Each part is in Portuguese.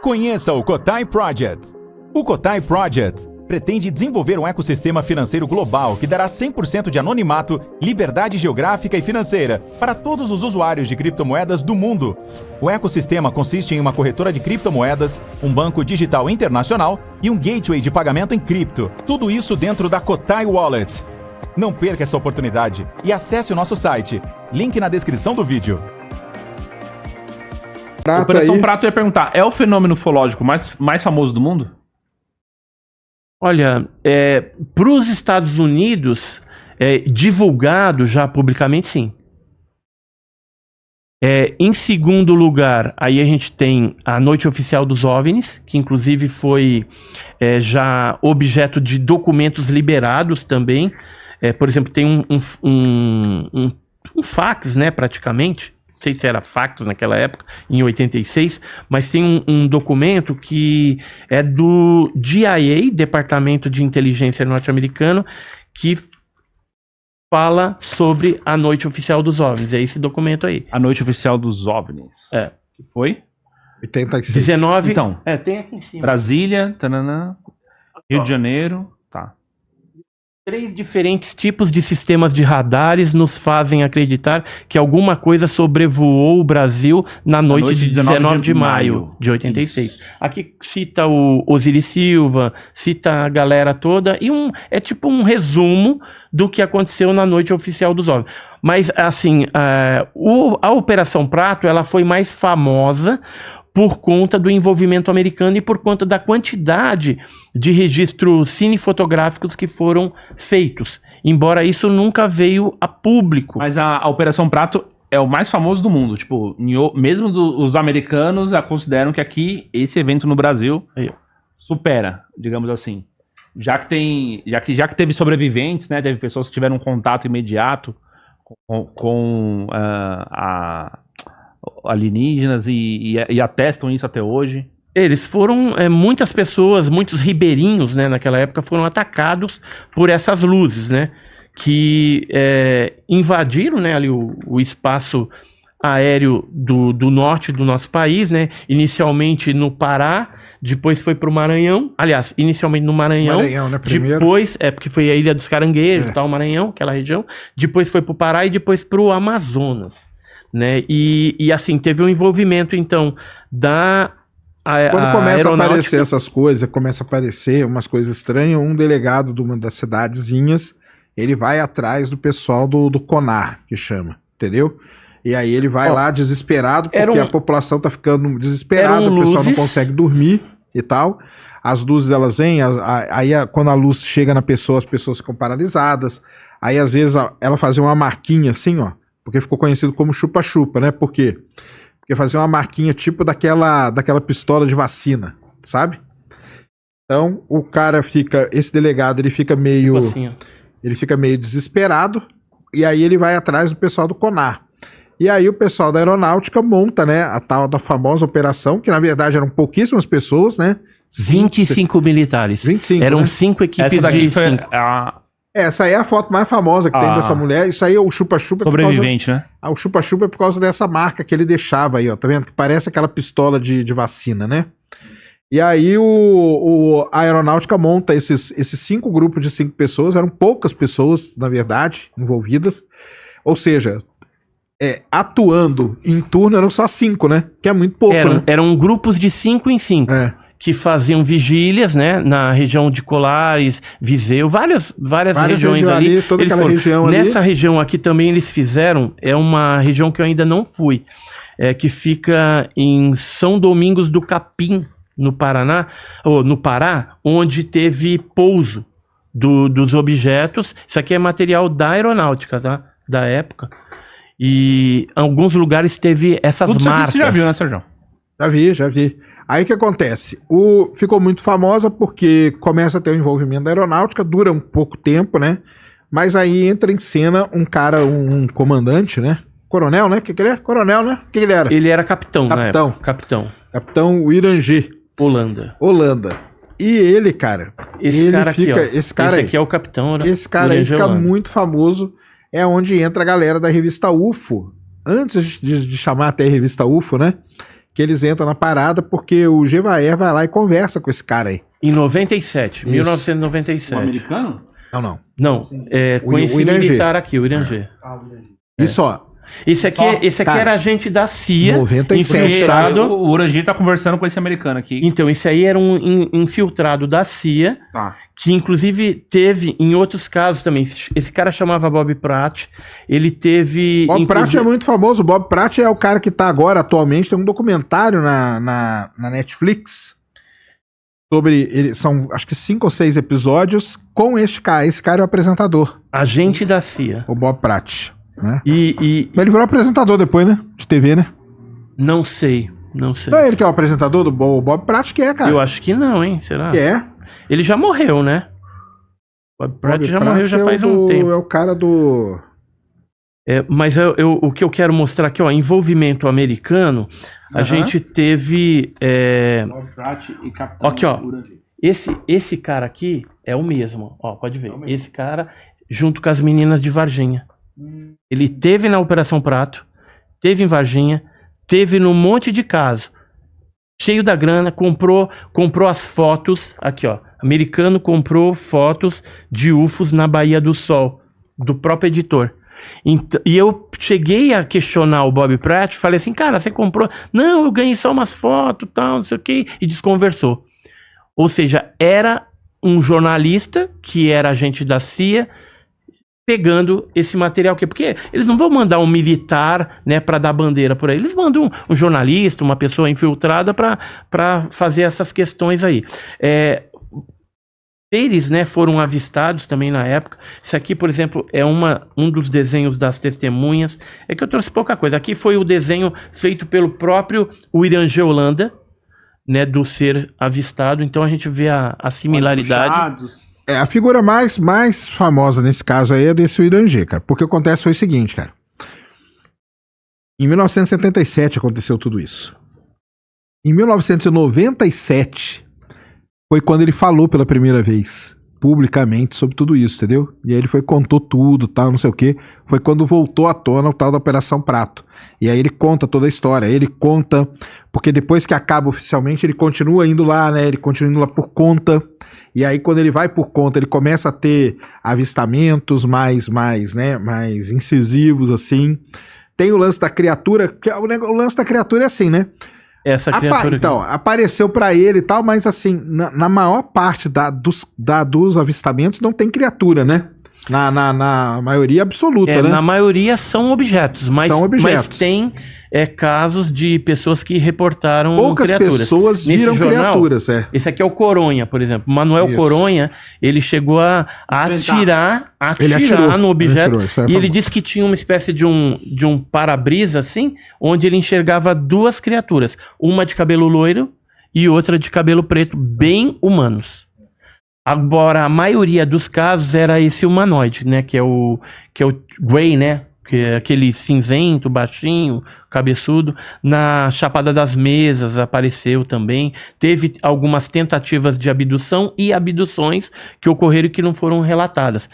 Conheça o Cotai Project. O Cotai Project pretende desenvolver um ecossistema financeiro global que dará 100% de anonimato, liberdade geográfica e financeira para todos os usuários de criptomoedas do mundo. O ecossistema consiste em uma corretora de criptomoedas, um banco digital internacional e um gateway de pagamento em cripto. Tudo isso dentro da Cotai Wallet. Não perca essa oportunidade e acesse o nosso site. Link na descrição do vídeo. Operação Prato, eu ia perguntar, é o fenômeno ufológico mais famoso do mundo? Olha, para os Estados Unidos, divulgado já publicamente, sim. Em segundo lugar, aí a gente tem a Noite Oficial dos OVNIs, que inclusive foi já objeto de documentos liberados também. Por exemplo, tem um fax, né, praticamente. Não sei se era fax naquela época, em 86, mas tem um documento que é do DIA, Departamento de Inteligência norte-americano, que fala sobre a Noite Oficial dos OVNIs. É esse documento aí. A Noite Oficial dos OVNIs. Que foi? 86. 19. Então, tem aqui em cima. Brasília, tanana, Rio de Janeiro, tá. 3 diferentes tipos de sistemas de radares nos fazem acreditar que alguma coisa sobrevoou o Brasil na noite de 19 de maio de 86. Isso. Aqui cita o Osiris Silva, cita a galera toda, e é tipo um resumo do que aconteceu na Noite Oficial dos OVNIs. Mas, assim, a Operação Prato, ela foi mais famosa por conta do envolvimento americano e por conta da quantidade de registros cinefotográficos que foram feitos. Embora isso nunca veio a público. Mas a Operação Prato é o mais famoso do mundo. Tipo, mesmo os americanos consideram que aqui, esse evento no Brasil, supera, digamos assim. Já que teve sobreviventes, né? Teve pessoas que tiveram um contato imediato com alienígenas e atestam isso até hoje. Eles foram, muitas pessoas, muitos ribeirinhos, né, naquela época, foram atacados por essas luzes, né, que invadiram, né, ali o espaço aéreo do norte do nosso país, né, inicialmente no Pará, depois foi para o Maranhão, aliás, inicialmente no Maranhão, né, primeiro. Depois, porque foi a Ilha dos Caranguejos e tal, Maranhão, aquela região, depois foi para o Pará e depois para o Amazonas. Né? E assim, teve um envolvimento então quando começa a aparecer essas coisas, começa a aparecer umas coisas estranhas, um delegado de uma das cidadezinhas, ele vai atrás do pessoal do CONAR, que chama, entendeu? E aí ele vai lá desesperado, porque a população tá ficando desesperada, o pessoal não consegue dormir e tal. As luzes, elas vêm, aí quando a luz chega na pessoa, as pessoas ficam paralisadas. Aí às vezes ela fazia uma marquinha assim, ó, porque ficou conhecido como chupa-chupa, né? Por quê? Porque fazia uma marquinha tipo daquela pistola de vacina, sabe? Então, o cara esse delegado, ele fica meio desesperado, e aí ele vai atrás do pessoal do CONAR. E aí o pessoal da aeronáutica monta, né, a tal da famosa operação, que na verdade eram pouquíssimas pessoas, né? 25 militares. 25, eram né? 5 equipes Essa daqui de foi 5. Essa aí é a foto mais famosa que tem dessa mulher. Isso aí é o chupa-chupa. Sobrevivente, né? O chupa-chupa é por causa dessa marca que ele deixava aí, ó. Tá vendo? Que parece aquela pistola de vacina, né? E aí a aeronáutica monta esses 5 grupos de 5 pessoas. Eram poucas pessoas, na verdade, envolvidas. Ou seja, atuando em turno eram só 5, né? Que é muito pouco, né? Eram grupos de 5 em 5. Que faziam vigílias, né, na região de Colares, Viseu, várias regiões ali. Toda aquela região ali. Nessa região aqui também eles fizeram, é uma região que eu ainda não fui, que fica em São Domingos do Capim, no Paraná, ou no Pará, onde teve pouso dos objetos. Isso aqui é material da aeronáutica, tá? Da época. E em alguns lugares teve essas marcas. Tudo isso aqui você já viu, né, Sérgio? Já vi. Aí o que acontece? Ficou muito famosa porque começa a ter o envolvimento da aeronáutica, dura um pouco tempo, né? Mas aí entra em cena um cara, um comandante, né? Coronel, né? O que ele é? Coronel, né? O que ele era? Ele era capitão, Capitão. Capitão Irangê. Holanda. E ele, cara... Esse cara aqui é o capitão. Esse cara aí fica muito famoso. É onde entra a galera da revista UFO. Antes de chamar até a revista UFO, né? que eles entram na parada porque o Gevaer vai lá e conversa com esse cara aí. Em 97, Isso. 1997. O americano? Não. Com esse militar aqui, o Irangê. Isso, ó. Esse aqui cara, era agente da CIA. 97, infiltrado. O Urangi tá conversando com esse americano aqui. Então, esse aí era um infiltrado da CIA, Tá. que inclusive teve em outros casos também. Esse cara chamava Bob Pratt. Ele teve... Bob Pratt é muito famoso. O Bob Pratt é o cara que tá agora, atualmente, tem um documentário na Netflix sobre... São, acho que 5 ou 6 episódios com este cara. Esse cara é o apresentador. Agente da CIA. O Bob Pratt. Né? Ele virou apresentador depois, né? De TV, né? Não sei. Não é ele que é o apresentador do Bob Pratt, que é, cara? Eu acho que não, hein? Será? Que é. Ele já morreu, né? Bob Pratt já morreu já faz um tempo. É o cara do... Mas o que eu quero mostrar aqui, ó, envolvimento americano, a gente teve... Bob Pratt e Capitão aqui, ó. Urangi. Esse cara aqui é o mesmo, ó, pode ver. Esse cara, junto com as meninas de Varginha. Ele teve na Operação Prato, teve em Varginha, teve num monte de caso. Cheio da grana, comprou as fotos, aqui ó, americano comprou fotos de UFOs na Baía do Sol, do próprio editor. E eu cheguei a questionar o Bob Pratt, falei assim, cara, você comprou? Não, eu ganhei só umas fotos, tal, não sei o que, e desconversou. Ou seja, era um jornalista, que era agente da CIA, pegando esse material aqui, porque eles não vão mandar um militar, né, para dar bandeira por aí, eles mandam um jornalista, uma pessoa infiltrada para fazer essas questões aí. Eles, né, foram avistados também na época. Isso aqui, por exemplo, é um dos desenhos das testemunhas. É que eu trouxe pouca coisa. Aqui foi o desenho feito pelo próprio Irangê Holanda, né, do ser avistado. Então a gente vê a similaridade. A figura mais famosa nesse caso aí é desse Irangê, cara. Porque acontece foi o seguinte, cara. Em 1977 aconteceu tudo isso. Em 1997 foi quando ele falou pela primeira vez, publicamente, sobre tudo isso, entendeu? E aí ele contou tudo, tal, não sei o quê. Foi quando voltou à tona o tal da Operação Prato. E aí ele conta toda a história. Ele conta, porque depois que acaba oficialmente, ele continua indo lá, né? Ele continua indo lá por conta. E aí, quando ele vai por conta, ele começa a ter avistamentos mais incisivos, assim. Tem o lance da criatura, que o lance da criatura é assim, né? Essa criatura então, apareceu pra ele e tal, mas assim, na maior parte dos avistamentos não tem criatura, né? Na maioria absoluta, né? Na maioria são objetos, mas tem casos de pessoas que reportaram poucas criaturas. Pessoas viram criaturas, Esse aqui é o Coronha, por exemplo. Manuel Coronha, ele chegou a atirar no objeto. E ele disse que tinha uma espécie de um para-brisa, assim, onde ele enxergava duas criaturas. Uma de cabelo loiro e outra de cabelo preto, bem humanos. Agora, a maioria dos casos era esse humanoide, né? Que é o Grey, né? Que é aquele cinzento, baixinho, cabeçudo. Na Chapada das Mesas apareceu também. Teve algumas tentativas de abdução e abduções que ocorreram e que não foram relatadas.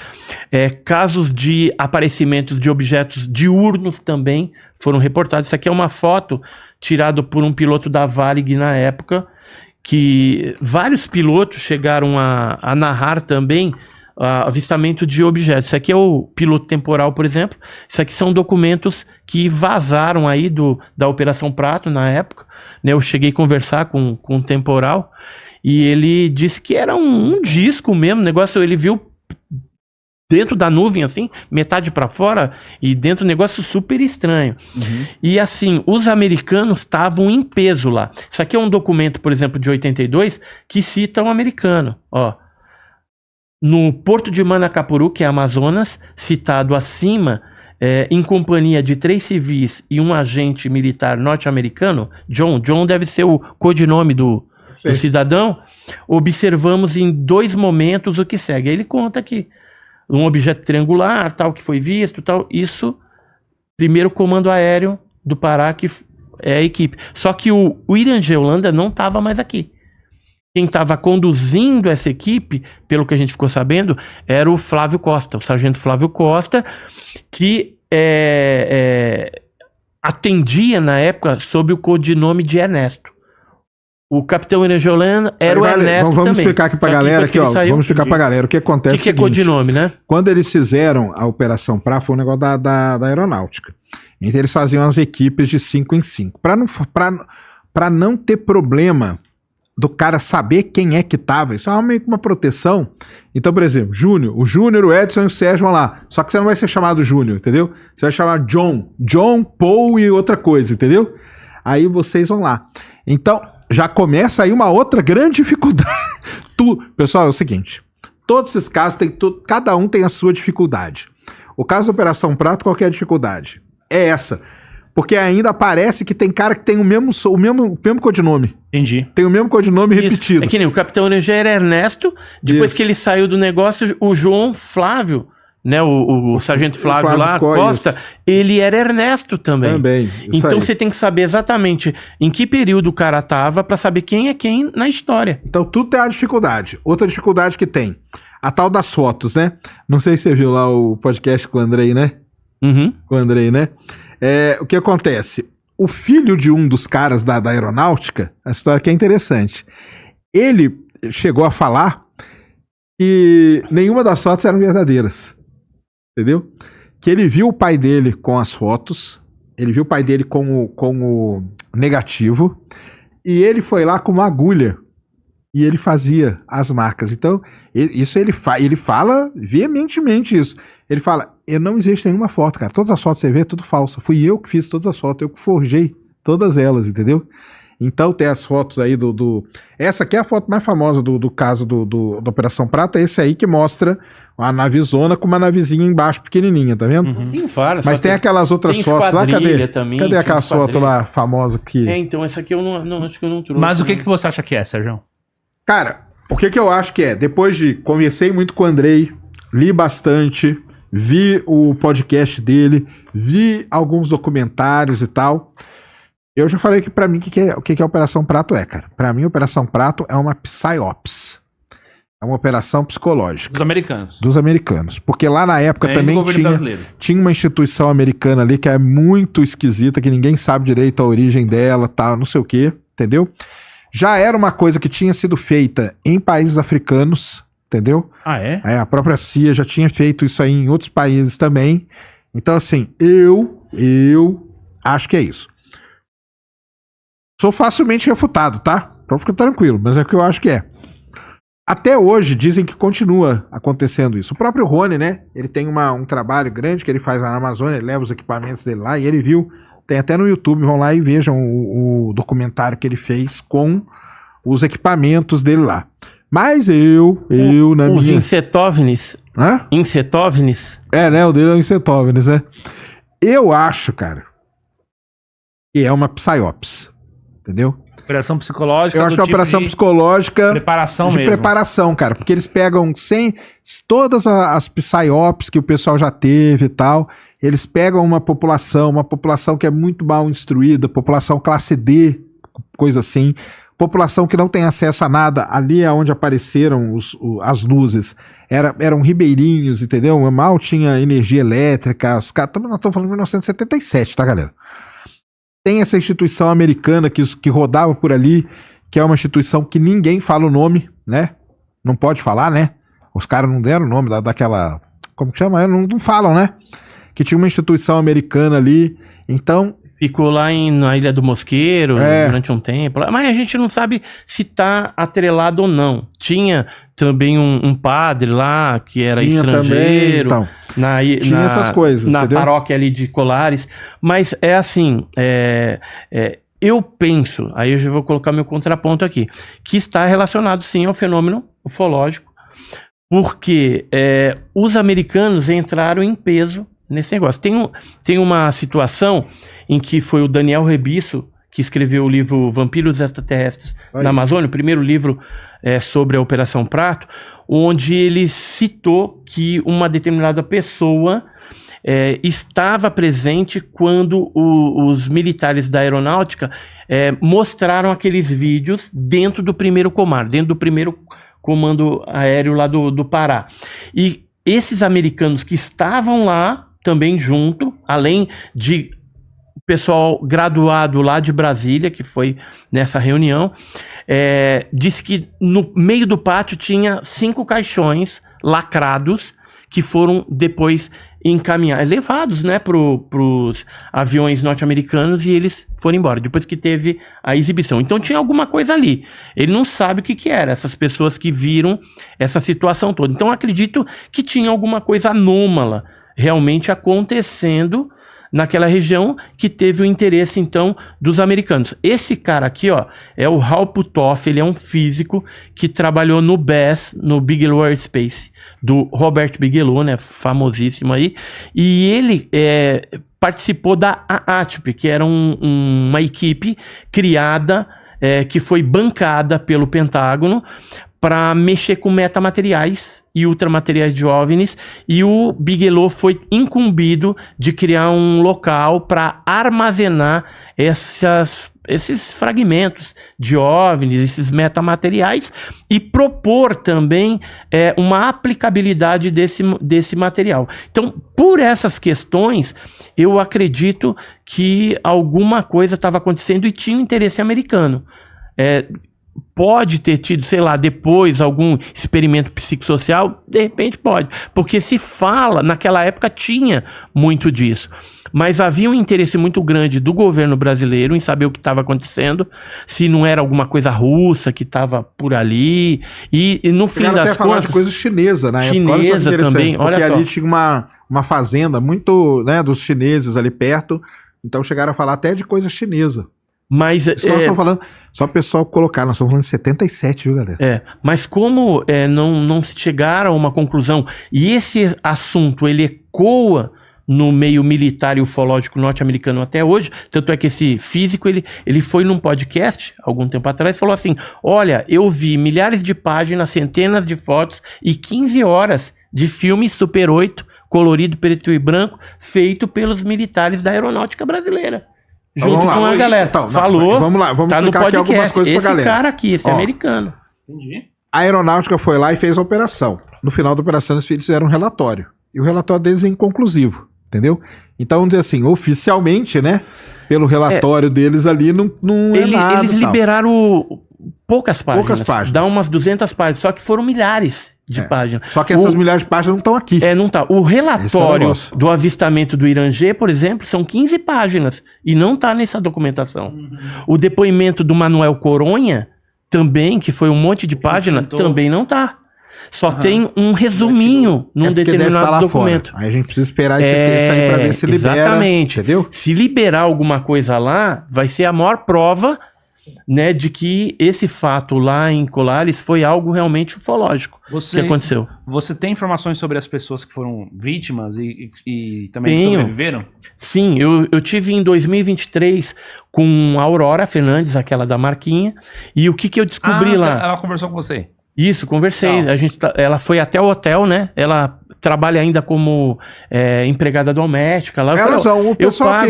Casos de aparecimentos de objetos diurnos também foram reportados. Isso aqui é uma foto tirada por um piloto da Varig na época, que vários pilotos chegaram a narrar também avistamento de objetos. Isso aqui é o piloto temporal, por exemplo. Isso aqui são documentos que vazaram aí da Operação Prato na época, né? Eu cheguei a conversar com um temporal e ele disse que era um disco mesmo, negócio, ele viu dentro da nuvem, assim, metade para fora, e dentro um negócio super estranho. Uhum. E assim, os americanos estavam em peso lá. Isso aqui é um documento, por exemplo, de 82, que cita um americano, ó. No Porto de Manacapuru, que é Amazonas, citado acima, em companhia de 3 civis e um agente militar norte-americano, John deve ser o codinome do cidadão, observamos em 2 momentos o que segue. Aí ele conta que um objeto triangular, tal, que foi visto, tal, isso, primeiro comando aéreo do Pará, que é a equipe. Só que o Irangê Holanda não estava mais aqui. Quem estava conduzindo essa equipe, pelo que a gente ficou sabendo, era o Flávio Costa, o sargento Flávio Costa, que atendia na época sob o codinome de Ernesto. O capitão venezuelano era o Ernesto vamos também. Explicar aqui pra galera aqui, ó. Vamos explicar pra galera o que acontece. O que é codinome, né? Quando eles fizeram a Operação Prato, foi um negócio da aeronáutica. Então eles faziam as equipes de 5 em 5. Pra não ter problema do cara saber quem é que tava, isso é meio que uma proteção. Então, por exemplo, o Júnior, o Edson e o Sérgio vão lá. Só que você não vai ser chamado Júnior, entendeu? Você vai chamar John, Paul e outra coisa, entendeu? Aí vocês vão lá. Então, já começa aí uma outra grande dificuldade. Pessoal, é o seguinte, todos esses casos, cada um tem a sua dificuldade. O caso da Operação Prato, qual que é a dificuldade? É essa. Porque ainda parece que tem cara que tem o mesmo codinome. Entendi. Tem o mesmo codinome repetido. É que nem o capitão Energia era Ernesto, depois que ele saiu do negócio, o João Flávio, né, o sargento Flávio lá, Costa, ele era Ernesto também. Então você tem que saber exatamente em que período o cara tava pra saber quem é quem na história. Então tudo tem a dificuldade. Outra dificuldade que tem, a tal das fotos, né? Não sei se você viu lá o podcast com o Andrei, né? Uhum. Com o Andrei, né? O que acontece? O filho de um dos caras da aeronáutica, a história que é interessante, ele chegou a falar que nenhuma das fotos eram verdadeiras, entendeu? Que ele viu o pai dele com as fotos, ele viu o pai dele com o negativo, e ele foi lá com uma agulha e ele fazia as marcas. Então, isso ele fala veementemente isso. Ele fala, não existe nenhuma foto, cara. Todas as fotos que você vê é tudo falsa. Fui eu que fiz todas as fotos, eu que forjei todas elas, entendeu? Então tem as fotos aí Essa aqui é a foto mais famosa do caso da Operação Prato, é esse aí que mostra a navezona com uma navezinha embaixo pequenininha, tá vendo? Uhum. Tem várias. Mas tem aquelas outras fotos lá, cadê? Também, cadê aquela foto lá famosa que... então essa aqui eu não acho que eu não trouxe. Mas o que você acha que é, Sérgio? Cara, o que eu acho que é? Depois de... Conversei muito com o Andrei, li bastante... Vi o podcast dele, vi alguns documentários e tal. Eu já falei que pra mim o que a Operação Prato é, cara. Pra mim, a Operação Prato é uma psyops. É uma operação psicológica. Dos americanos. Porque lá na época também tinha uma instituição americana ali que é muito esquisita, que ninguém sabe direito a origem dela, tal, não sei o quê, entendeu? Já era uma coisa que tinha sido feita em países africanos, entendeu? Ah, é? A própria CIA já tinha feito isso aí em outros países também. Então, assim, eu acho que é isso. Sou facilmente refutado, tá? Então fica tranquilo, mas é o que eu acho que é. Até hoje dizem que continua acontecendo isso. O próprio Rony, né? Ele tem um trabalho grande que ele faz na Amazônia, ele leva os equipamentos dele lá e ele viu, tem até no YouTube, vão lá e vejam o documentário que ele fez com os equipamentos dele lá. Mas os insetóvenes. Hã? Insetóvenes? Né? O dele é o insetóvenes, né? Eu acho, cara, que é uma psyops. Entendeu? Operação psicológica. Eu acho que é uma operação psicológica. Preparação de mesmo. Preparação, cara. Porque eles pegam todas as psyops que o pessoal já teve e tal. Eles pegam uma população que é muito mal instruída, população classe D, coisa assim. População que não tem acesso a nada, ali é onde apareceram as luzes, eram ribeirinhos, entendeu? Mal tinha energia elétrica, os caras, nós estamos falando de 1977, tá, galera? Tem essa instituição americana que rodava por ali, que é uma instituição que ninguém fala o nome, né? Não pode falar, né? Os caras não deram o nome daquela... Como que chama? Não falam, né? Que tinha uma instituição americana ali, então... Ficou lá na Ilha do Mosqueiro durante um tempo. Mas a gente não sabe se tá atrelado ou não. Tinha também um padre lá que era estrangeiro. Também, então, tinha essas coisas, na entendeu? paróquia ali de Colares. Mas é assim, eu penso, aí eu já vou colocar meu contraponto aqui, que está relacionado sim ao fenômeno ufológico, porque os americanos entraram em peso nesse negócio. Tem uma situação em que foi o Daniel Rebisso que escreveu o livro Vampiros Extraterrestres na Amazônia, o primeiro livro sobre a Operação Prato, onde ele citou que uma determinada pessoa estava presente quando os militares da aeronáutica mostraram aqueles vídeos dentro do primeiro comando, dentro do primeiro comando aéreo lá do Pará. E esses americanos que estavam lá também junto, além de pessoal graduado lá de Brasília, que foi nessa reunião, disse que no meio do pátio tinha 5 caixões lacrados que foram depois levados, né, para os aviões norte-americanos, e eles foram embora, depois que teve a exibição. Então tinha alguma coisa ali. Ele não sabe o que era, essas pessoas que viram essa situação toda. Então acredito que tinha alguma coisa anômala realmente acontecendo naquela região, que teve o interesse, então, dos americanos. Esse cara aqui, ó, é o Hal Puthoff, ele é um físico que trabalhou no BAS, no Bigelow Aerospace, do Robert Bigelow, né, famosíssimo aí, e ele participou da AATP, que era uma equipe criada, que foi bancada pelo Pentágono para mexer com metamateriais e ultramateriais de OVNIs, e o Bigelow foi incumbido de criar um local para armazenar esses fragmentos de OVNIs, esses metamateriais, e propor também uma aplicabilidade desse material. Então, por essas questões, eu acredito que alguma coisa estava acontecendo e tinha um interesse americano. Pode ter tido, sei lá, depois algum experimento psicossocial, de repente pode, porque se fala, naquela época tinha muito disso, mas havia um interesse muito grande do governo brasileiro em saber o que estava acontecendo, se não era alguma coisa russa que estava por ali, e no fim das contas... falar de coisa chinesa, né? Chinesa também, olha só. Porque ali tinha uma fazenda muito, né, dos chineses ali perto, então chegaram a falar até de coisa chinesa. Mas nós estamos falando, só o pessoal colocar, nós estamos falando de 77, viu, galera? Mas como não se chegaram a uma conclusão, e esse assunto ele ecoa no meio militar e ufológico norte-americano até hoje, tanto é que esse físico, ele foi num podcast, algum tempo atrás, falou assim, olha, eu vi milhares de páginas, centenas de fotos e 15 horas de filme Super 8, colorido, preto e branco, feito pelos militares da aeronáutica brasileira. Junto com a galera. Então, falou, vamos lá, vamos explicar aqui algumas coisas pra galera. Esse cara aqui, esse americano. Entendi. A aeronáutica foi lá e fez a operação. No final da operação, eles fizeram um relatório. E o relatório deles é inconclusivo, entendeu? Então, vamos dizer assim, oficialmente, né, pelo relatório deles ali, não é nada. Eles liberaram poucas páginas. Poucas páginas. Dá umas 200 páginas, só que foram milhares de páginas. Só que essas milhares de páginas não estão aqui. Não tá. O relatório do avistamento do Irangê, por exemplo, são 15 páginas e não está nessa documentação. O depoimento do Manuel Coronha, também, que foi um monte de página, também não está. Só tem um resuminho num determinado documento. Aí a gente precisa esperar esse texto aí para ver se libera. Exatamente. Entendeu? Se liberar alguma coisa lá, vai ser a maior prova, né, de que esse fato lá em Colares foi algo realmente ufológico que aconteceu. Você tem informações sobre as pessoas que foram vítimas e também que sobreviveram? Sim, eu tive em 2023 com a Aurora Fernandes, aquela da Marquinha, e o que eu descobri lá? Ela conversou com você? Isso, conversei. Ela foi até o hotel, né? Ela trabalha ainda como empregada doméstica. Lá.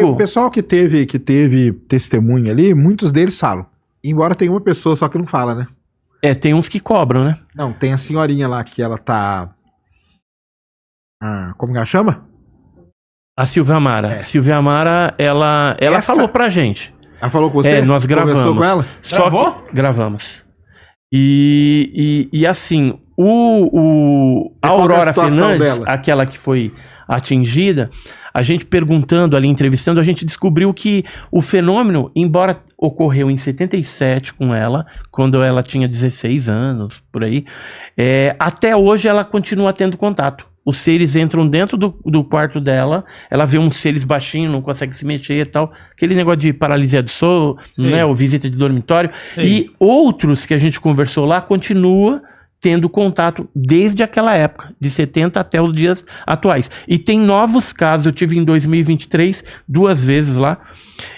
O pessoal que teve testemunha ali, muitos deles falam. Embora tenha uma pessoa só que não fala, né? Tem uns que cobram, né? Não, tem a senhorinha lá que ela tá... como que ela chama? A Silvia Amara. Silvia Amara, ela falou pra gente. Ela falou com você? Nós gravamos. Conversou com ela? Gravou? Gravamos. E assim, a Aurora Fernandes, aquela que foi atingida, a gente perguntando ali, entrevistando, a gente descobriu que o fenômeno, embora ocorreu em 77 com ela, quando ela tinha 16 anos, por aí, até hoje ela continua tendo contato. Os seres entram dentro do quarto dela, ela vê uns seres baixinhos, não consegue se mexer e tal. Aquele negócio de paralisia do sono, né, ou visita de dormitório. Sim. E outros que a gente conversou lá, continua tendo contato desde aquela época, de 70 até os dias atuais. E tem novos casos, eu tive em 2023, 2 vezes lá,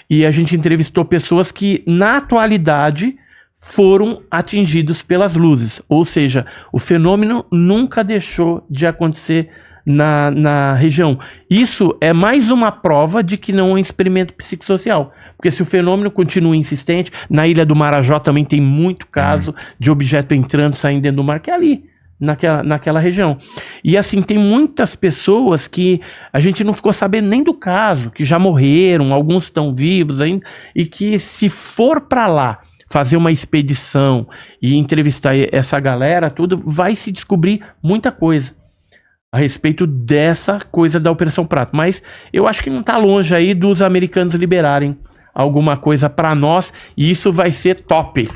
e a gente entrevistou pessoas que, na atualidade, foram atingidos pelas luzes, ou seja, o fenômeno nunca deixou de acontecer na região. Isso é mais uma prova de que não é um experimento psicossocial, porque se o fenômeno continua insistente, na Ilha do Marajó também tem muito caso de objeto entrando e saindo dentro do mar, que é ali, naquela região. E assim, tem muitas pessoas que a gente não ficou sabendo nem do caso, que já morreram, alguns estão vivos ainda, e que se for para lá fazer uma expedição e entrevistar essa galera, tudo, vai se descobrir muita coisa a respeito dessa coisa da Operação Prato. Mas eu acho que não está longe aí dos americanos liberarem alguma coisa para nós, e isso vai ser top,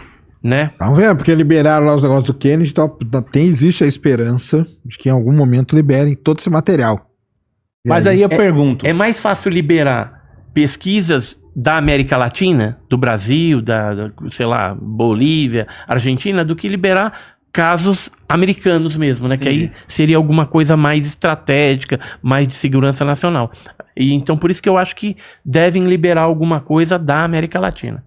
né? Vamos ver, porque liberaram lá os negócios do Kennedy, então existe a esperança de que em algum momento liberem todo esse material. Mas aí eu pergunto... É mais fácil liberar pesquisas da América Latina, do Brasil, sei lá, Bolívia, Argentina, do que liberar casos americanos mesmo, né? Que aí seria alguma coisa mais estratégica, mais de segurança nacional. E então por isso que eu acho que devem liberar alguma coisa da América Latina.